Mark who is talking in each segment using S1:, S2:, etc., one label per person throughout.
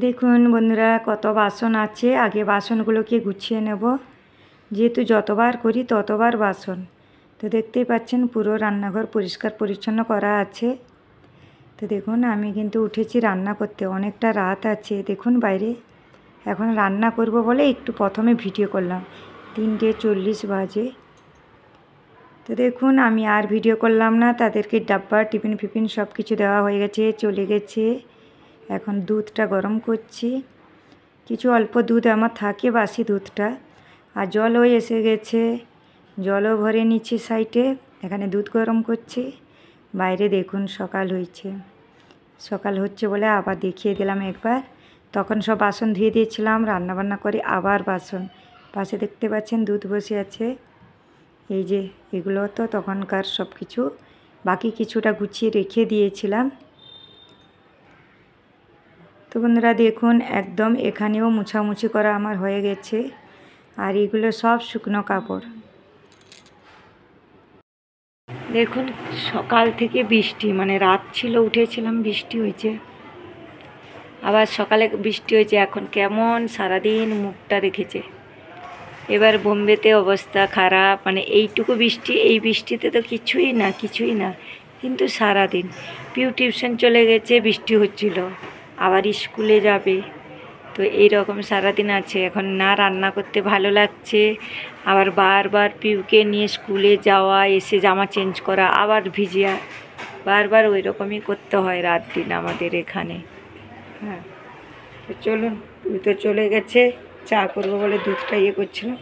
S1: দেখুন বন্ধুরা, কত বাসন আছে। আগে বাসনগুলোকে গুছিয়ে নেব, যেহেতু যতবার করি ততবার বাসন। তো দেখতেই পাচ্ছেন পুরো রান্নাঘর পরিষ্কার পরিচ্ছন্ন করা আছে। তো দেখুন আমি কিন্তু উঠেছি রান্না করতে, অনেকটা রাত আছে। দেখুন বাইরে এখন রান্না করব বলে একটু প্রথমে ভিডিও করলাম, 3:40 বাজে। তো দেখুন আমি আর ভিডিও করলাম না, তাদেরকে ডাব্বা টিফিন ফিফিন সব কিছু দেওয়া হয়ে গেছে, চলে গেছে। এখন দুধটা গরম করছি, কিছু অল্প দুধ আমার থাকে বাসি দুধটা, আর জলও এসে গেছে, জলও ভরে নিচ্ছি সাইডে। এখানে দুধ গরম করছি। বাইরে দেখুন সকাল হয়েছে, সকাল হচ্ছে বলে আবার দেখিয়ে দিলাম একবার। তখন সব বাসন ধুয়ে দিয়েছিলাম, রান্নাবান্না করে আবার বাসন। পাশে দেখতে পাচ্ছেন দুধ বসে আছে, এই যে এগুলো তো তখনকার সব কিছু, বাকি কিছুটা গুছিয়ে রেখে দিয়েছিলাম। তো বন্ধুরা দেখুন একদম এখানেও মুছামুছি করা আমার হয়ে গেছে, আর এগুলো সব শুকনো কাপড়। দেখুন সকাল থেকে বৃষ্টি, মানে রাত ছিল উঠেছিলাম বৃষ্টি হয়েছে, আবার সকালে বৃষ্টি হয়েছে। এখন কেমন সারাদিন মুখটা রেখেছে। এবার বোম্বেতে অবস্থা খারাপ, মানে এইটুকু বৃষ্টি, এই বৃষ্টিতে তো কিছুই না, কিন্তু সারাদিন পিউ টিউশন চলে গেছে, বৃষ্টি হচ্ছিল, আবার স্কুলে যাবে। তো এই রকম সারাদিন আছে। এখন না রান্না করতে ভালো লাগছে, আবার বারবার পিউকে নিয়ে স্কুলে যাওয়া, এসে জামা চেঞ্জ করা, আবার ভিজিয়া, বারবার ওই রকমই করতে হয় রাত দিন আমাদের এখানে। হ্যাঁ, তো চলুন, পিউ তো চলে গেছে, চা করবো বলে দুধটা ইয়ে করছিলাম,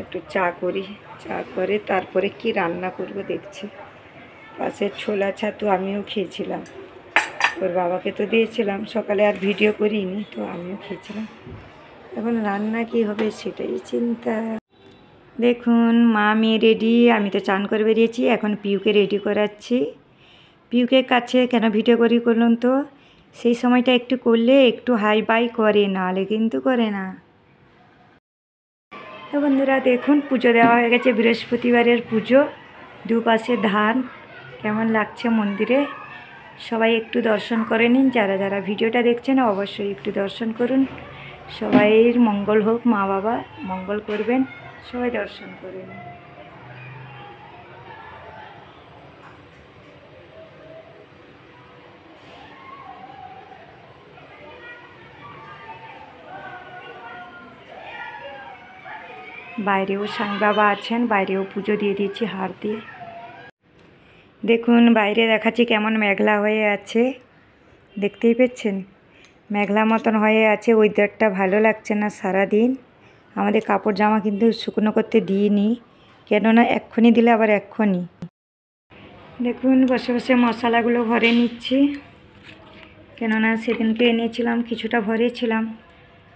S1: একটু চা করি, চা করে তারপরে কি রান্না করব দেখছি। পাশে ছোলা ছাতু আমিও খেয়েছিলাম, ওর বাবাকে তো দিয়েছিলাম, সকালে আর ভিডিও করিনি, তো আমিও খেয়েছিলাম। এখন রান্না কি হবে সেটাই চিন্তা। দেখুন মা মেয়ে রেডি, আমি তো চান করে বেরিয়েছি, এখন পিউকে রেডি করাচ্ছি। পিউকে কাছে কেন ভিডিও করি করলাম, তো সেই সময়টা একটু করলে একটু হাই বাই করে, নাহলে কিন্তু করে না। তো বন্ধুরা দেখুন পুজো দেওয়া হয়ে গেছে, বৃহস্পতিবারের পুজো, দুপাশে ধান, কেমন লাগছে মন্দিরে। সবাই একটু দর্শন করে নিন, যারা যারা ভিডিওটা দেখছেন অবশ্যই একটু দর্শন করুন। সবাইয়ের মঙ্গল হোক, মা বাবা মঙ্গল করবেন, সবাই দর্শন করে নিন। বাইরেও সাই বাবা আছেন, বাইরেও পুজো দিয়ে দিয়েছি হার দিয়ে। দেখুন বাইরে দেখাচ্ছি কেমন মেঘলা হয়ে আছে, দেখতেই পাচ্ছেন মেঘলা মতন হয়ে আছে, ওয়েদারটা ভালো লাগছে না সারাদিন। আমাদের কাপড় জামা কিন্তু শুকনো করতে দিইনি, কেননা এক্ষুনি দিলে আবার এক্ষুনি। দেখুন বসে বসে মশলাগুলো ভরে নিচ্ছি, কেননা সেদিনকে এনেছিলাম কিছুটা ভরেছিলাম,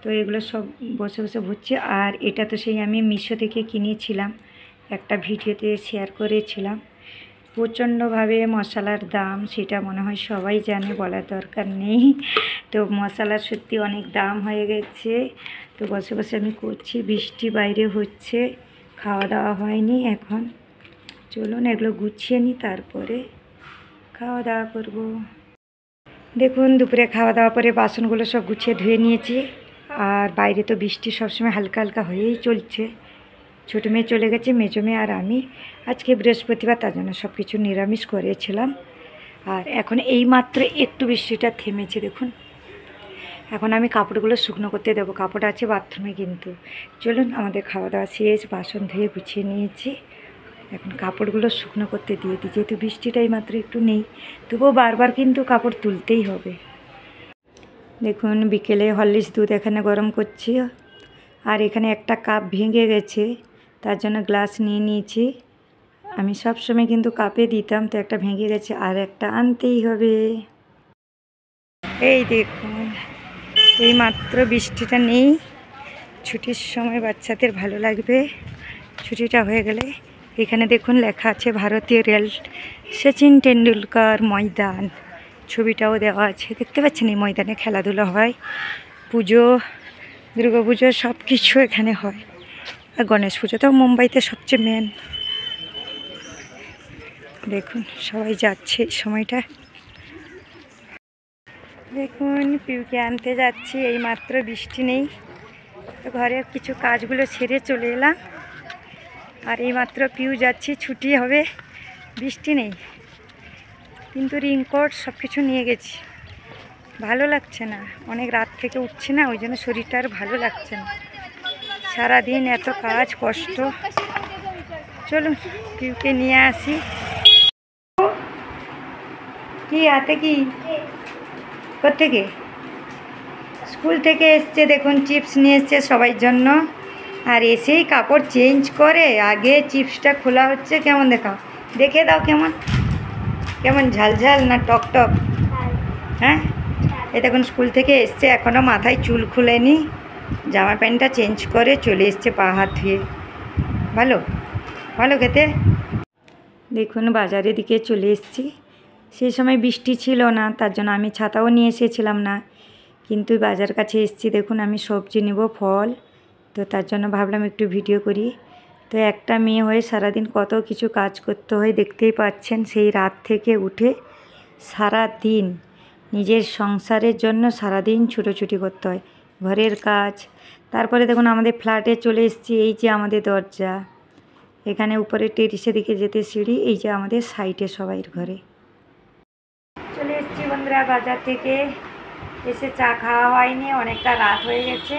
S1: তো এগুলো সব বসে বসে ভরছি। আর এটা তো সেই আমি মিশো থেকে কিনেছিলাম, একটা ভিডিওতে শেয়ার করেছিলাম। প্রচণ্ডভাবে মশলার দাম, সেটা মনে হয় সবাই জানে, বলার দরকার নেই। তো মশলার সত্যি অনেক দাম হয়ে গেছে। তো বসে বসে আমি করছি, বৃষ্টি বাইরে হচ্ছে, খাওয়া দাওয়া হয়নি এখন। চলুন এগুলো গুছিয়ে নিই, তারপরে খাওয়া দাওয়া করব। দেখুন দুপুরে খাওয়া দাওয়া পরে বাসনগুলো সব গুছিয়ে ধুয়ে নিয়েছি। আর বাইরে তো বৃষ্টি সবসময় হালকা হালকা হয়েই চলছে। ছোটো মেয়ে চলে গেছে, মেজো মেয়ে আর আমি। আজকে বৃহস্পতিবার, তার জন্য সব কিছু নিরামিষ করেছিলাম। আর এখন এই মাত্র একটু বৃষ্টিটা থেমেছে। দেখুন এখন আমি কাপড়গুলো শুকনো করতে দেবো, কাপড় আছে বাথরুমে কিন্তু। চলুন আমাদের খাওয়া দাওয়া শেষ, বাসন ধুয়ে গুছিয়ে নিয়েছি, এখন কাপড়গুলো শুকনো করতে দিয়ে দিই, যেহেতু বৃষ্টিটাই মাত্র একটু নেই, তবুও বারবার কিন্তু কাপড় তুলতেই হবে। দেখুন বিকেলে হরলিক্স দুধ এখানে গরম করছি, আর এখানে একটা কাপ ভেঙে গেছে, তার জন্য গ্লাস নিয়ে নিয়েছি। আমি সব সময় কিন্তু কাপে দিতাম, তো একটা ভেঙে গেছে, আর একটা আনতেই হবে। এই দেখুন এই মাত্র বৃষ্টিটা নেই, ছুটির সময় বাচ্চাদের ভালো লাগবে, ছুটিটা হয়ে গেলে। এখানে দেখুন লেখা আছে ভারতীয় রেল সচিন টেন্ডুলকার ময়দান, ছবিটাও দেওয়া আছে, দেখতে পাচ্ছেন। এই ময়দানে খেলাধুলা হয়, পুজো, দুর্গা পুজো সব কিছু এখানে হয়। আর গণেশ পুজো তো মুম্বাইতে সবচেয়ে মেন। দেখুন সবাই যাচ্ছে এই সময়টা। দেখুন পিউকে আনতে যাচ্ছি, এই মাত্র বৃষ্টি নেই, তো ঘরের কিছু কাজগুলো ছেড়ে চলে এলাম। আর এই মাত্র পিউ যাচ্ছি, ছুটি হবে, বৃষ্টি নেই, কিন্তু রেইনকোট সব কিছু নিয়ে গেছি। ভালো লাগছে না, অনেক রাত থেকে উঠছি না, ওই জন্য শরীরটা আর ভালো লাগছে না। সারাদিন এত কাজ কষ্ট। চলুন পিউকে নিয়ে আসি। কি হাতে কি কোত্থেকে? স্কুল থেকে এসছে, দেখুন চিপস নিয়ে এসছে সবার জন্য। আর এসেই কাপড় চেঞ্জ করে আগে চিপসটা খোলা হচ্ছে। কেমন দেখাও, দেখে দাও কেমন কেমন ঝালঝাল না টকটক? হ্যাঁ, এ দেখুন স্কুল থেকে এসছে, এখনও মাথায় চুল খুলেনি, জামা প্যান্টটা চেঞ্জ করে চলে এসছে পা হাত ধুয়ে। ভালো ভালো খেতে। দেখুন বাজারের দিকে চলে এসেছি, সেই সময় বৃষ্টি ছিল না, তার জন্য আমি ছাতাও নিয়ে এসেছিলাম না, কিন্তু বাজার কাছে এসেছি। দেখুন আমি সবজি নেব, ফল, তো তার জন্য ভাবলাম একটু ভিডিও করি। তো একটা মেয়ে হয়ে সারাদিন কত কিছু কাজ করতে হয় দেখতেই পাচ্ছেন। সেই রাত থেকে উঠে সারা দিন নিজের সংসারের জন্য সারাদিন ছুটোছুটি করতে হয়, ঘরের কাজ। তারপরে দেখুন আমাদের ফ্ল্যাটে চলে এসেছি, এই যে আমাদের দরজা, এখানে উপরে টেরিসের দিকে যেতে সিঁড়ি, এই যে আমাদের সাইডে সবাইয়ের ঘরে। চলে এসেছি বন্ধুরা বাজার থেকে, এসে চা খাওয়া হয়নি, অনেকটা রাত হয়ে গেছে,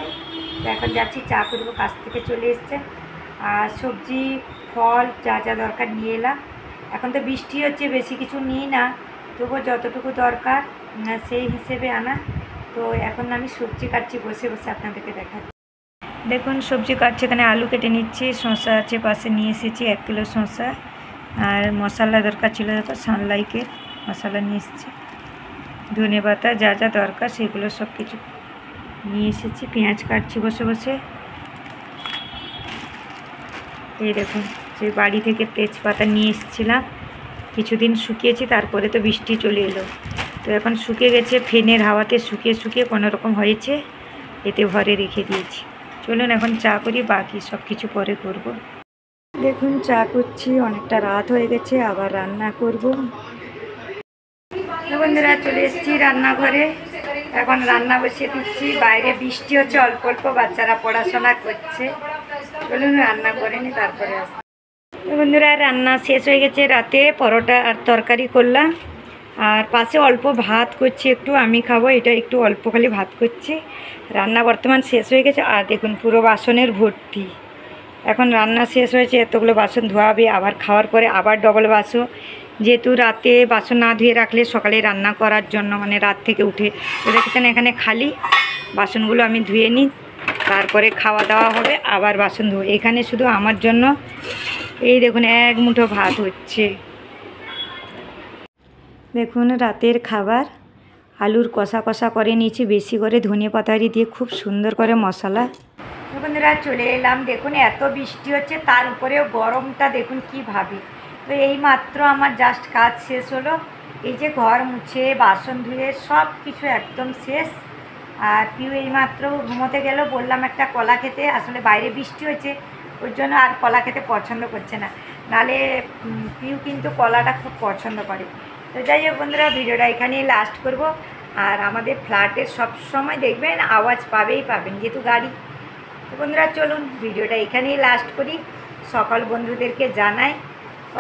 S1: তো এখন যাচ্ছি চা করবো। কাছ থেকে চলে এসছে, আর সবজি ফল যা যা দরকার নিয়ে এলাম। এখন তো বৃষ্টি হচ্ছে, বেশি কিছু নিই না, তবুও যতটুকু দরকার সেই হিসেবে আনা। তো এখন আমি সবজি কাটছি বসে বসে, আপনাদেরকে দেখাচ্ছি। দেখুন সবজি কাটছি, এখানে আলু কেটে নিচ্ছি, শসা আছে পাশে নিয়ে এসেছি 1 কিলো শসা। আর মশলা দরকার ছিল, সানলাইকের মশলা নিয়ে এসেছি, ধনে পাতা যা যা দরকার সেগুলো সব কিছু নিয়ে এসেছি। পেঁয়াজ কাটছি বসে বসে। এই দেখুন যে বাড়ি থেকে তেজপাতা নিয়ে এসেছিলাম, কিছুদিন শুকিয়েছি, তারপরে তো বৃষ্টি চলে এলো, তো এখন শুকিয়ে গেছে, ফ্যানের হাওয়াতে শুকিয়ে শুকিয়ে কোনো রকম হয়েছে, এতে ভরে রেখে দিয়েছি। চলুন এখন চা করি, বাকি সব কিছু পরে করব। দেখুন চা করছি, অনেকটা রাত হয়ে গেছে, আবার রান্না করব। বন্ধুরা চলে এসেছি রান্নাঘরে, এখন রান্না বসিয়ে দিচ্ছি। বাইরে বৃষ্টি হচ্ছে অল্প অল্প, বাচ্চারা পড়াশোনা করছে। চলুন রান্না করে নি তারপরে আসছি। বন্ধুরা রান্না শেষ হয়ে গেছে, রাতে পরোটা আর তরকারি করলাম, আর পাশে অল্প ভাত করছি, একটু আমি খাবো, এটা একটু অল্প খালি ভাত করছি। রান্না বর্তমান শেষ হয়ে গেছে, আর দেখুন পুরো বাসনের ভর্তি। এখন রান্না শেষ হয়েছে, এতগুলো বাসন ধোয়াবে, আবার খাওয়ার পরে আবার ডবল বাসন, যেহেতু রাতে বাসন না ধুয়ে রাখলে সকালে রান্না করার জন্য, মানে রাত থেকে উঠে দেখেছেন এখানে খালি, বাসনগুলো আমি ধুয়ে নিই, তারপরে খাওয়া দাওয়া হবে, আবার বাসন ধুয়ে। এখানে শুধু আমার জন্য এই দেখুন 1 মুঠো ভাত হচ্ছে। দেখুন রাতের খাবার, আলুর কষা কষা করে নিয়েছি, বেশি করে ধনে পাতারি দিয়ে খুব সুন্দর করে মশলা। বন্ধুরা চলে এলাম, দেখুন এত বৃষ্টি হচ্ছে, তার উপরেও গরমটা দেখুন কীভাবে। তো এই মাত্র আমার জাস্ট কাজ শেষ হলো, এই যে ঘর মুছে বাসন ধুয়ে সব কিছু একদম শেষ। আর পিউ এই মাত্র ঘুমোতে গেল, বললাম একটা কলা খেতে, আসলে বাইরে বৃষ্টি হচ্ছে ওর জন্য আর কলা খেতে পছন্দ করছে না, নাহলে পিউ কিন্তু কলাটা খুব পছন্দ করে। তো যাই হোক বন্ধুরা, ভিডিওটা এখানেই লাস্ট করব। আর আমাদের ফ্ল্যাটে সবসময় দেখবেন আওয়াজ পাবেন, যেহেতু গাড়ি। তো বন্ধুরা চলুন ভিডিওটা এখানেই লাস্ট করি। সকল বন্ধুদেরকে জানাই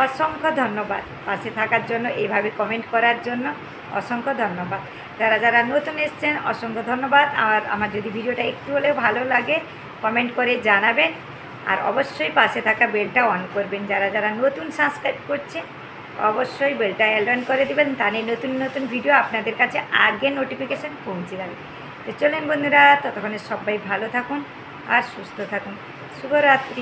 S1: অসংখ্য ধন্যবাদ, পাশে থাকার জন্য, এইভাবে কমেন্ট করার জন্য অসংখ্য ধন্যবাদ। যারা যারা নতুন এসছেন অসংখ্য ধন্যবাদ। আর আমার যদি ভিডিওটা একটু হলেও ভালো লাগে কমেন্ট করে জানাবেন, আর অবশ্যই পাশে থাকা বেলটা অন করবেন। যারা যারা নতুন সাবস্ক্রাইব করছে অবশ্যই বেলটা অন করে দেবেন, তাহলে নতুন নতুন ভিডিও আপনাদের কাছে আগে নোটিফিকেশান পৌঁছে যাবে। তো চলেন বন্ধুরা, ততক্ষণে সবাই ভালো থাকুন আর সুস্থ থাকুন। শুভরাত্রি।